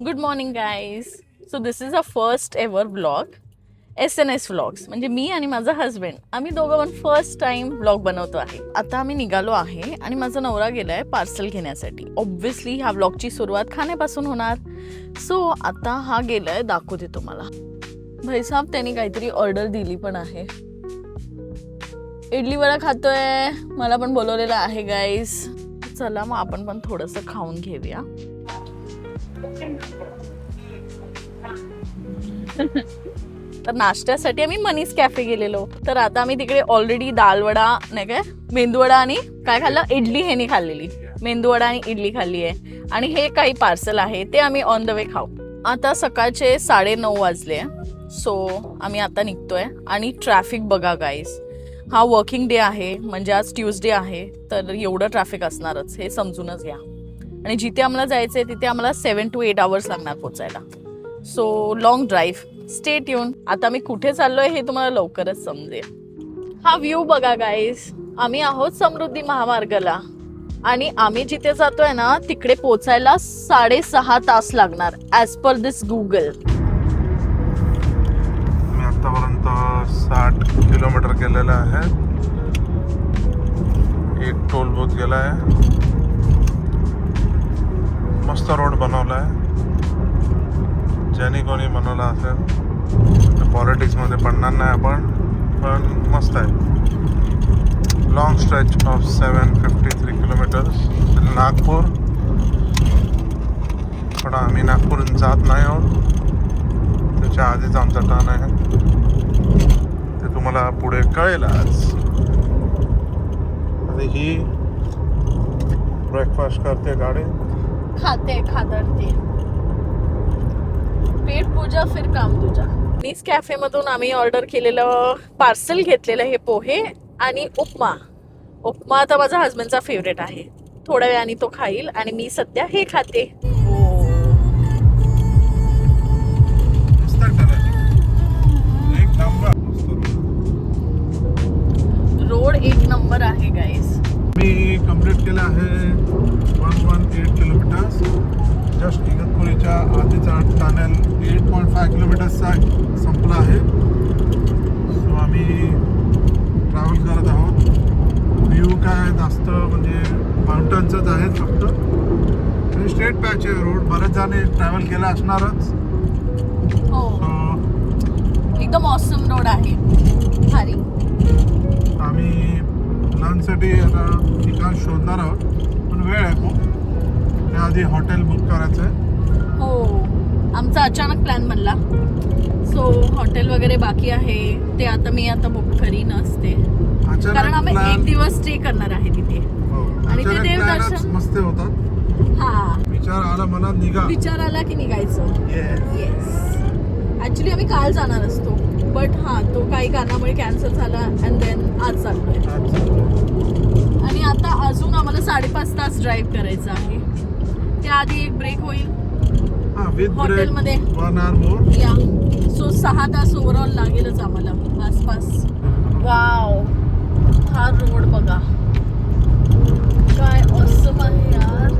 Good morning guys. So this is a first ever blog. SNS vlogs म्हणजे मी आणि माझा husband आम्ही दोघं पण फर्स्ट टाइम ब्लॉग बनवतो आहे. आता आम्ही निघालो आहे आणि माझा नवरा गेलाय पार्सल घेण्यासाठी. ऑब्व्हियसली ह्या ब्लॉगची सुरुवात खाण्यापासून होणार. सो आता हा गेलाय, दाखवते तुम्हाला. भाईसाहेब त्यांनी काहीतरी ऑर्डर दिली पण आहे. इडली वडा खातोय, मला पण बोलवलेलं आहे गाईज. चला मग आपण पण थोडंसं खाऊन घेऊया. तर नाश्त्यासाठी आम्ही मनीस कॅफे गेलेलो. तर आता आम्ही तिकडे ऑलरेडी दालवडा नाही काय मेंदूवडा आणि काय खाल्लं, इडली ह्यानी खाल्लेली. मेंदूवडा आणि इडली खाल्ली आहे आणि हे काही पार्सल आहे ते आम्ही ऑन द वे खाऊ. आता सकाळचे 9:30 वाजले. सो आम्ही आता निघतोय आणि ट्रॅफिक बघा गाईज. हा वर्किंग डे आहे, म्हणजे आज ट्यूजडे आहे, तर एवढं ट्रॅफिक असणारच हे समजूनच घ्या. आणि जिथे आम्हाला जायचं आहे तिथे आम्हाला 7 to 8 hours लागणार पोचायला. So long drive. Stay tune. आता मी कुठे चाललोय हे तुम्हाला लवकरच समजेल. हा व्ह्यू बघा गाईज. आम्ही आहोत समृद्धी महामार्गाला आणि आम्ही जिथे जातोय ना तिकडे पोचायला 6.5 तास लागणार ॲज पर दिस गुगल. मी आतापर्यंत 60 किलोमीटर केलेलं आहे. एक टोल बूथ गेला आहे. मस्त रोड बनवला आहे. ज्याने कोणी बनवला असेल पॉलिटिक्समध्ये पडणार नाही आपण, पण मस्त आहे. Long stretch of 753 kilometres Nagpur. पण आम्ही नागपूरहून जात नाही आहोत, त्याच्या आधीच आमचा टर्न आहे. ते तुम्हाला पुढे कळेल आज. आणि ही ब्रेकफास्ट करते गाडी, खाते खादरते. पेट पूजा फिर काम तुझा. नीस कॅफे मधून आम्ही ऑर्डर केलेलं पार्सल घेतलेलं हे पोहे आणि उपमा. उपमा आता माझा हस्बंडचा फेवरेट आहे. थोड्या वेळाने तो खाईल आणि मी सध्या हे खाते. एक नंबर रोड एक नंबर आहे गाईस. मी कंप्लीट केलं आहे 118 किलोमीटर्स. जस्ट इगतपुरीच्या आधीचा टनेल 8.5 किलोमीटर्सचा संपला आहे. सो आम्ही ट्रॅव्हल करत आहोत. व्ह्यू काय जास्त म्हणजे माउंटन्सच आहेत फक्त. आणि स्ट्रेट पॅच आहे रोड. बरेच जण ट्रॅव्हल केला असणारच. हो, सो एकदम ऑसम रोड आहे, भारी. आम्ही लंचसाठी आता ठिकाण शोधणार आहोत, पण वेळ आहे खूप. त्याआधी हॉटेल बुक करायचं आहे. हो, आमचा अचानक प्लॅन बनला. सो हॉटेल वगैरे बाकी आहे ते आता मी बुक करीन असते, कारण आम्ही एक दिवस स्टे करणार आहे तिथे. आणि ते देवदर्शन मस्त होतात. हा, विचार आला मनात, निघा. विचार आला की निघायचं. येस, ऍक्च्युली आम्ही काल जाणार असतो, बट हा तो काही कारणामुळे कॅन्सल झाला अँड देन आज चाललोय. आणि आता अजून आम्हाला 5.5 तास ड्राईव्ह करायचं आहे. त्याआधी एक ब्रेक होईल हॉटेलमध्ये. 1 hour more. या, सो 6 तास ओव्हरऑल लागेलच आम्हाला आसपास. वाव, हा रोड बघा काय ऑसम आहे यार.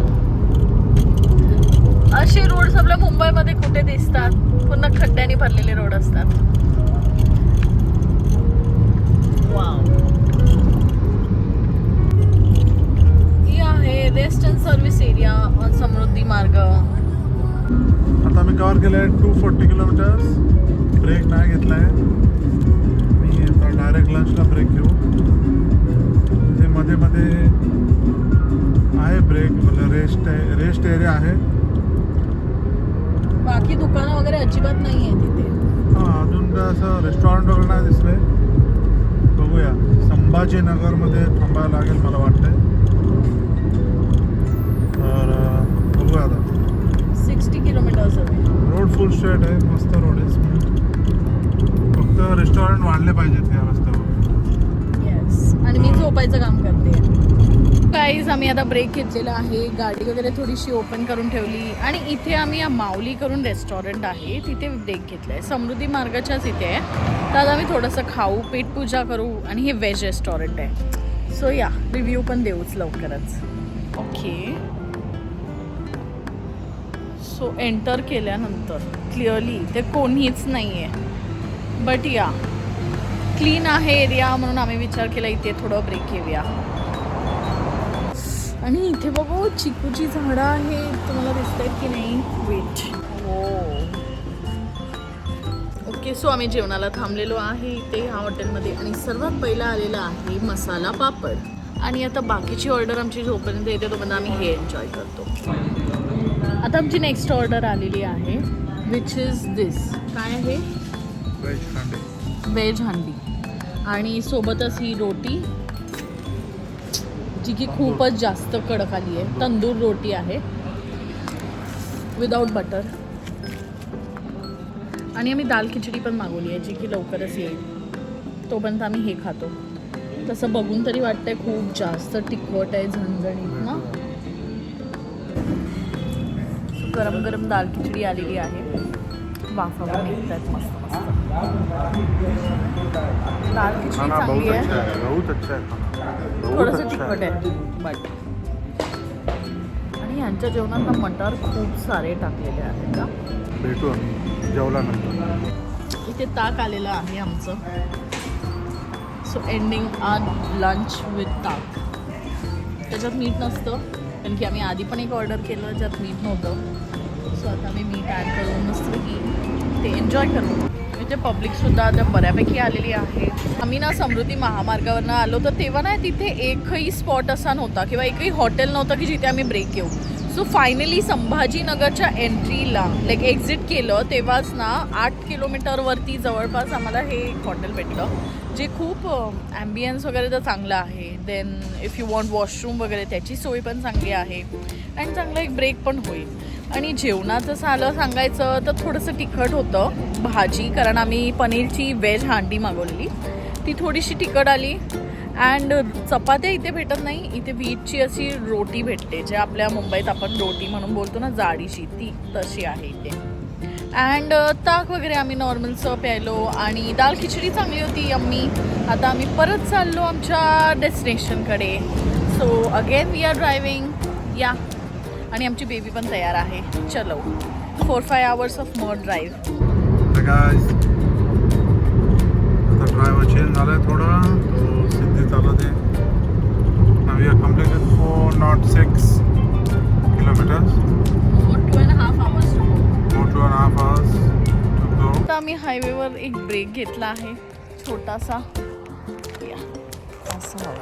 असे रोड आपल्या मुंबईमध्ये कुठे दिसतात? पूर्ण खड्ड्याने भरलेले रोड असतात. वाव. ही आहे rest and service area on Samruddhi Marg. आता मी कव्हर केलं आहे 240 किलोमीटर्स. ब्रेक नाही घेतला आहे मी. आता डायरेक्ट लंचला ब्रेक घेऊ. जे मध्ये मध्ये आहे ब्रेक, म्हणजे रेस्ट एरिया आहे. बाकी दुकानं वगैरे अजिबात नाही आहे तिथे. हां, अजून काय असं रेस्टॉरंट वगैरे नाही दिसले. बघूया, संभाजीनगरमध्ये थांबायला लागेल मला वाटतंय. तर बघूया आता. 60 किलोमीटर्स रोड फुल स्ट्रेट आहे, मस्त रोड आहे. फक्त रेस्टॉरंट वाढले पाहिजेत या रस्त्यावर. येस, आणि मी झोपायचं काम करते. गाईज, आम्ही आता ब्रेक घेतलेला आहे. गाडी वगैरे थोडीशी ओपन करून ठेवली आणि इथे आम्ही माऊली करून रेस्टॉरंट आहे तिथे ब्रेक घेतलाय. समृद्धी मार्गाच्याच इथे आहे. तर आता आम्ही थोडंसं खाऊ, पेटपूजा करू आणि हे व्हेज रेस्टॉरंट आहे. सो या, रिव्ह्यू पण देऊच लवकरच. ओके, सो सो एंटर केल्यानंतर क्लिअरली ते कोणीच नाही आहे, बट या क्लीन आहे एरिया म्हणून आम्ही विचार केला इथे थोडं ब्रेक घेऊया. आणि इथे बघू चिकूची झाडं आहेत, तुम्हाला दिसत आहेत की नाही? वेट, हो ओके. सो आम्ही जेवणाला थांबलेलो आहे इथे ह्या हॉटेलमध्ये आणि सर्वात पहिला आलेला आहे मसाला पापड. आणि आता बाकीची ऑर्डर आमची जोपर्यंत येते तोपर्यंत आम्ही हे एन्जॉय करतो. आता आमची नेक्स्ट ऑर्डर आलेली आहे विच इज दिस. काय आहे? व्हेज हांडी. आणि सोबतच ही रोटी जी की खूपच जास्त कडक आली आहे. तंदूर रोटी आहे विदाऊट बटर. आणि आम्ही दाल खिचडी पण मागवली आहे जी की लवकरच येईल, तोपर्यंत आम्ही हे खातो. तसं बघून तरी वाटतंय खूप जास्त तिखट आहे, झणझणीत ना. गरम गरम दाल खिचडी आलेली आहे, वाफा पण निघत आहेत मस्त मस्त. दाल खिचडी चांगली आहे, थोडंसं तिखट आहे बट. आणि यांच्या जेवणात ना मटार खूप सारे टाकलेले आहेत का. भेटू आम्ही जेवल्यानंतर. इथे ताक आलेलं आहे आमचं. So ending our lunch with ताक. त्याच्यात मीठ नसतं कारण की आम्ही आधी पण एक ऑर्डर केलं ज्यात मीठ नव्हतं. सो आता आम्ही मीठ ॲड करून मस्त की ते एन्जॉय करतो. इथे पब्लिकसुद्धा आता बऱ्यापैकी आलेली आहे. आम्ही ना समृद्धी महामार्गावरनं आलो तर तेव्हा ना तिथे एकही स्पॉट असा नव्हता किंवा एकही हॉटेल नव्हतं की जिथे आम्ही ब्रेक घेऊ. सो फायनली संभाजीनगरच्या एंट्रीला लाईक एक्झिट केलं तेव्हाच ना 8 किलोमीटरवरती जवळपास आम्हाला हे एक हॉटेल भेटलं जे खूप ॲम्बियन्स वगैरे तर चांगलं आहे. Then if you want washroom वगैरे त्याची सोय पण चांगली आहे अँड चांगला एक ब्रेक पण होईल. आणि जेवणाचं झालं सांगायचं तर थोडंसं तिखट होतं भाजी, कारण आम्ही पनीरची व्हेज हांडी मागवलेली, ती थोडीशी तिखट आली. अँड चपात्या इथे भेटत नाही, इथे व्हीटची अशी रोटी भेटते जे आपल्या मुंबईत आपण रोटी म्हणून बोलतो ना जाडीची, ती तशी आहे इथे. अँड ताक वगैरे आम्ही नॉर्मलचं प्यायलो आणि दाल खिचडी चांगली होती यम्मी. आता आम्ही परत चाललो आमच्या डेस्टिनेशनकडे. So again we are driving yeah. आणि आमची बेबी पण तयार आहे. चलो 4-5 hours ऑफ मोर ड्राईव्ह. आता ड्रायव्हर चेंज झालाय थोडा, तो सिद्धी चालत आहे. We are completed 406 kilometres. 2.5 hours to go. 2.5 hours to go. आता आम्ही हायवेवर एक ब्रेक घेतला आहे छोटासा. या असं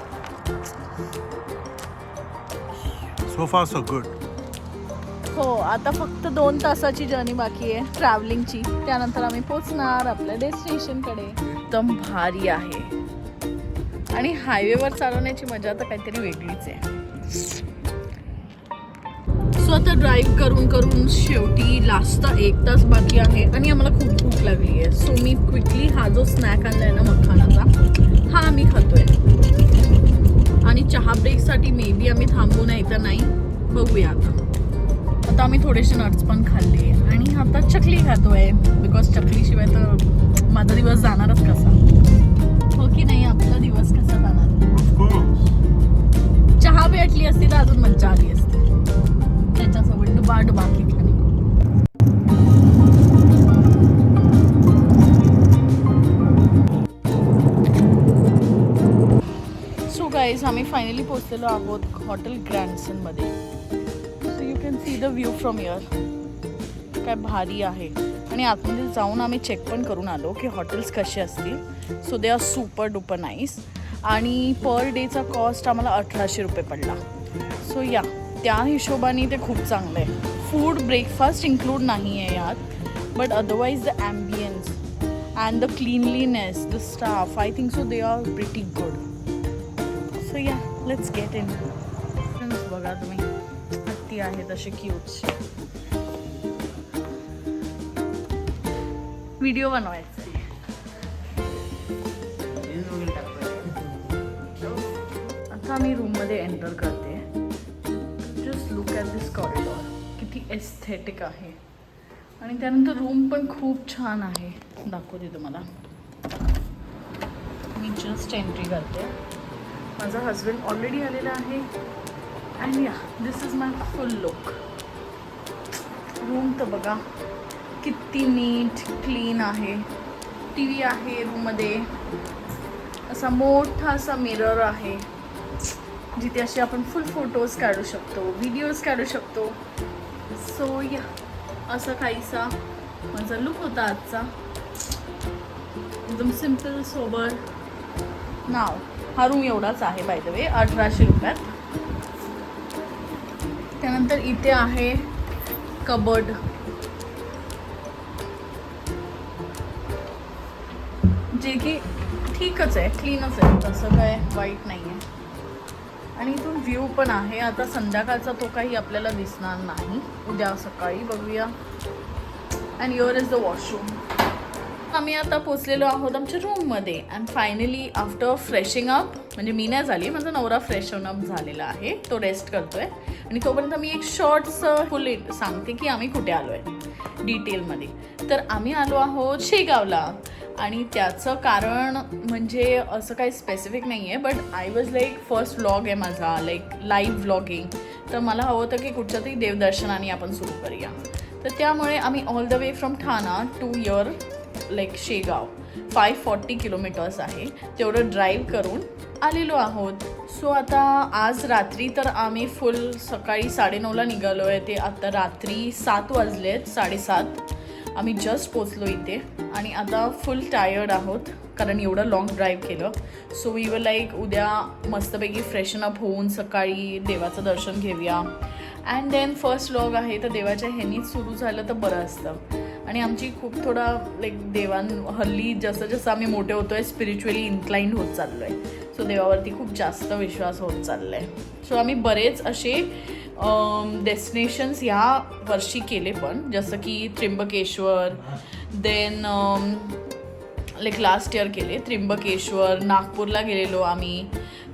सो फार सो गुड. हो, आता फक्त 2 तासाची जर्नी बाकी आहे ट्रॅव्हलिंगची. त्यानंतर आम्ही पोचणार आपल्या डेस्टिनेशनकडे. एकदम भारी आहे आणि हायवेवर चालवण्याची मजा तर काहीतरी वेगळीच आहे. सो आता ड्राईव्ह करून करून शेवटी लास्ट 1 तास बाकी आहे आणि आम्हाला खूप भूक लागली आहे. सो मी क्विकली हा जो स्नॅक आणला आहे ना मखानाचा, हा आम्ही खातोय. आणि चहा ब्रेकसाठी मे बी आम्ही थांबू नाही तर नाही, बघूया आता. आता आम्ही थोडेसे नट्स पण खाल्ले आणि आता चकली खातोय बिकॉज चकलीशिवाय तर माझा दिवस जाणारच कसा, हो की नाही? आपला दिवस कसा जाणार? चहा भेटली असती तर अजून मज्जा आली असती त्याच्यासोबत डुबा खिचडी. सो गाईज आम्ही फायनली पोहोचलेलो आहोत हॉटेल ग्रँडसनमध्ये. So you can see the view from here. काय भारी आहे. आणि आतमध्ये जाऊन आम्ही चेक पण करून आलो की हॉटेल्स कसे असतील. So they are super duper nice. आणि पर डेचा कॉस्ट आम्हाला 1800 रुपये पडला. सो या त्या हिशोबाने ते खूप चांगलं आहे. फूड ब्रेकफास्ट इन्क्लूड नाही आहे यात, but otherwise the ambience and the cleanliness, the staff, I think so they are pretty good. So या लेट्स गेट इन. बघा तुम्ही, हत्ती आहे तसे क्यूटचे. व्हिडिओ बनवायचा आहे. आता मी रूममध्ये एंटर करते. Just look at this corridor, किती एस्थेटिक आहे. आणि त्यानंतर रूम पण खूप छान आहे, दाखवते तुम्हाला. मी जस्ट एंट्री करते. माझा हजबंड ऑलरेडी आलेला आहे. And yeah this is my full look. Room तर बघा किती नीट क्लीन आहे. टी व्ही आहे रूममध्ये, असा मोठा असा मिरर आहे जिथे असे आपण फुल फोटोज काढू शकतो, व्हिडिओज काढू शकतो. सो या असा काहीसा माझा लुक होता आजचा, एकदम सिम्पल सोबर. नाव हा रूम एवढाच आहे बाय द वे, 1800 रुपयात. त्यानंतर इथे आहे कबर्ड, जे की ठीकच आहे, क्लीनच आहे, तसं काय वाईट नाही आहे. आणि इथून व्ह्यू पण आहे. आता संध्याकाळचा तो काही आपल्याला दिसणार नाही, उद्या सकाळी बघूया. And your is the washroom. आम्ही आता पोचलेलो आहोत आमच्या रूममध्ये. And finally after freshing up, म्हणजे मी नाही झाली, माझा नवरा फ्रेशन अप झालेला आहे, तो रेस्ट करतोय. आणि तोपर्यंत मी एक शॉर्ट्स फुल सांगते की आम्ही कुठे आलो आहे डिटेलमध्ये. तर आम्ही आलो आहोत शेगावला. आणि त्याचं कारण म्हणजे असं काही स्पेसिफिक नाही आहे, but I was like first vlog आहे माझा, लाईक लाईव्ह व्लॉगिंग. तर मला हवं होतं की कुठच्या तरी देवदर्शनाने आपण सुरू करूया. तर त्यामुळे आम्ही all the way from Thana to your like Shegaon 540 kilometres आहे, तेवढं ड्राईव्ह करून आलेलो आहोत. सो आता आज रात्री तर आम्ही फुल सकाळी 9:30ला निघालो आहे, ते आता रात्री 7 वाजले आहेत, 7:30 आम्ही जस्ट पोचलो इथे. आणि आता फुल टायर्ड आहोत कारण एवढं लाँग ड्राईव्ह केलं. सो वी वर लाईक उद्या मस्तपैकी फ्रेशन अप होऊन सकाळी देवाचं दर्शन घेऊया. अँड देन फर्स्ट व्लॉग आहे तर देवाच्या ह्यानीच सुरू झालं तर बरं असतं. आणि आमची खूप थोडा लाईक हल्ली जसं जसं आम्ही मोठे होतो आहे स्पिरिच्युअली इन्क्लाइंड होत चाललो आहे. सो देवावरती खूप जास्त विश्वास होत चालला आहे. सो आम्ही बरेच असे डेस्टिनेशन्स ह्या वर्षी केले, पण जसं की Trimbakeshwar, then like last year केले त्र्यंबकेश्वर, नागपूरला गेलेलो आम्ही,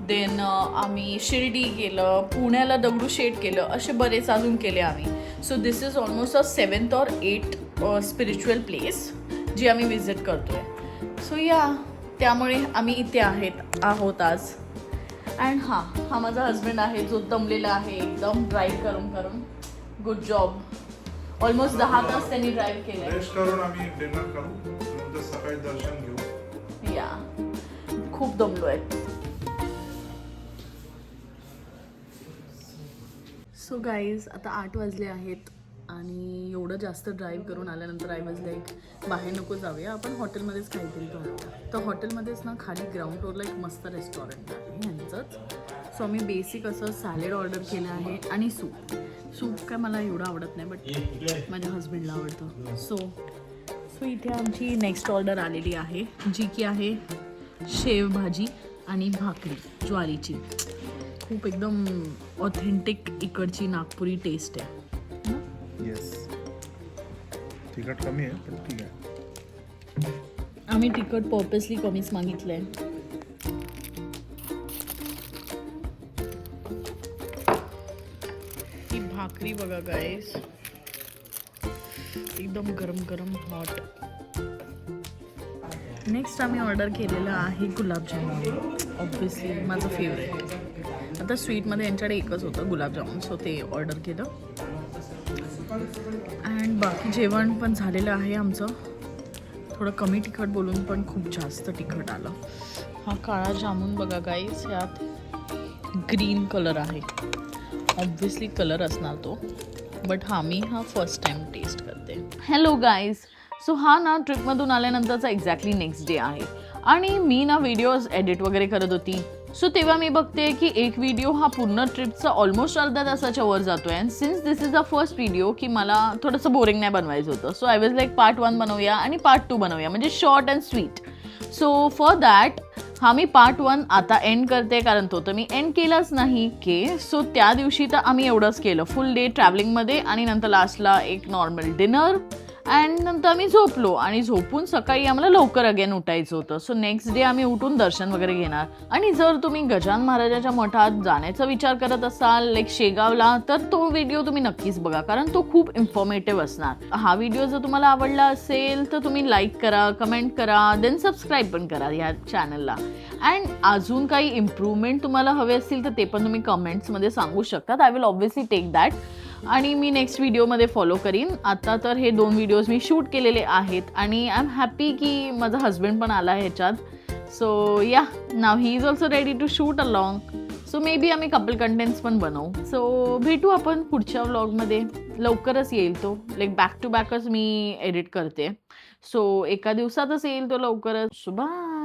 देन आम्ही शिर्डी केलं, पुण्याला दगडूशेठ केलं, असे बरेच अजून केले आम्ही. So this is almost 7th or 8th spiritual place जी आम्ही विजिट करतो आहे. सो या त्यामुळे आम्ही इथे आहोत आज. अँड हा माझा हजबंड आहे जो दमलेला आहे एकदम ड्राईव्ह करून करून. Good job. ऑलमोस्ट 10 तास त्यांनी ड्राईव्ह केलं. रेस्ट करून आम्ही डिनर करू, नंतर सकाळी दर्शन घेऊ. या खूप दमलो आहे. सो गाईज आता 8 वाजले आहेत आणि एवढं जास्त ड्राईव्ह करून आल्यानंतर आय वॉज लाईक बाहेर नको जाऊया, आपण हॉटेलमध्येच काहीतरी करूया. तर हॉटेलमध्येच ना खाली ग्राउंड फ्लोअरला एक मस्त रेस्टॉरंट आहे ह्यांचंच. सो आम्ही बेसिक असं सॅलेड ऑर्डर केलं आहे आणि सूप काय मला एवढं आवडत नाही, बट माझ्या हजबंडला आवडतं. सो इथे आमची नेक्स्ट ऑर्डर आलेली आहे जी की आहे शेव भाजी आणि भाकरी ज्वारीची. खूप एकदम ऑथेंटिक इकडची नागपुरी टेस्ट आहे. येस, तिखट कमी आहे पण ठीक आहे. आम्ही तिखट पर्पसली कमीच मागितलं आहे. ही भाकरी बघा गाईस, एकदम गरम गरम हॉट. नेक्स्ट आम्ही ऑर्डर केलेलं आहे गुलाबजामुन, ऑब्व्हियसली माझं फेवरेट. आता स्वीटमध्ये यांच्याकडे एकच होतं गुलाबजामुन, सो ते ऑर्डर केलं. अँड बाकी जेवण पण झालेलं आहे आमचं. थोडं कमी तिखट बोलून पण खूप जास्त तिखट आलं. हा काळा जामून बघा गाईस, यात ग्रीन कलर आहे, ऑब्व्हियसली कलर असणार तो, बट मी फर्स्ट टाइम टेस्ट करते. Hello guys. सो ना ट्रिपमधून आल्यानंतरचा एक्झॅक्टली नेक्स्ट डे आहे आणि मी ना व्हिडिओज एडिट वगैरे करत होती. सो तेव्हा मी बघते की एक व्हिडिओ हा पूर्ण ट्रिपचा ऑलमोस्ट अर्धा तासाच्या वर जातो आहे. And since this is the first video की मला थोडंसं बोरिंग नाही बनवायचं होतं, so I was like part 1 बनवूया आणि पार्ट 2 बनवूया, म्हणजे short and sweet. So for that me part 1 आता एंड करते, कारण तो तर मी एंड केलाच नाही के. सो त्या दिवशी तर आम्ही एवढंच केलं, फुल डे ट्रॅव्हलिंगमध्ये आणि नंतर लास्टला एक नॉर्मल डिनर. अँड नंतर आम्ही झोपलो आणि झोपून सकाळी आम्हाला लवकर अगेन उठायचं होतं. सो नेक्स्ट डे आम्ही उठून दर्शन वगैरे घेणार. आणि जर तुम्ही गजानन महाराजाच्या मठात जाण्याचा विचार करत असाल लाईक शेगावला, तर तो व्हिडिओ तुम्ही नक्कीच बघा, कारण तो खूप इन्फॉर्मेटिव्ह असणार. हा व्हिडिओ जर तुम्हाला आवडला असेल तर तुम्ही लाईक करा, कमेंट करा, देन सबस्क्राईब पण करा ह्या चॅनलला. अँड अजून काही इम्प्रूव्हमेंट तुम्हाला हवे असतील तर ते पण तुम्ही कमेंट्समध्ये सांगू शकतात. I will obviously take that. आणि मी नेक्स्ट व्हिडिओमध्ये फॉलो करीन. आता तर हे 2 व्हिडिओज मी शूट केलेले आहेत आणि आय एम हॅपी की माझा हस्बंड पण आला ह्याच्यात. So yeah, now he is also ready to shoot along. So maybe आम्ही कपल कंटेंट्स पण बनवू. सो भेटू आपण पुढच्या व्लॉगमध्ये. लवकरच येईल तो, लाईक बॅक टू बॅकच मी एडिट करते. सो एका दिवसातच येईल तो लवकरच. So bye.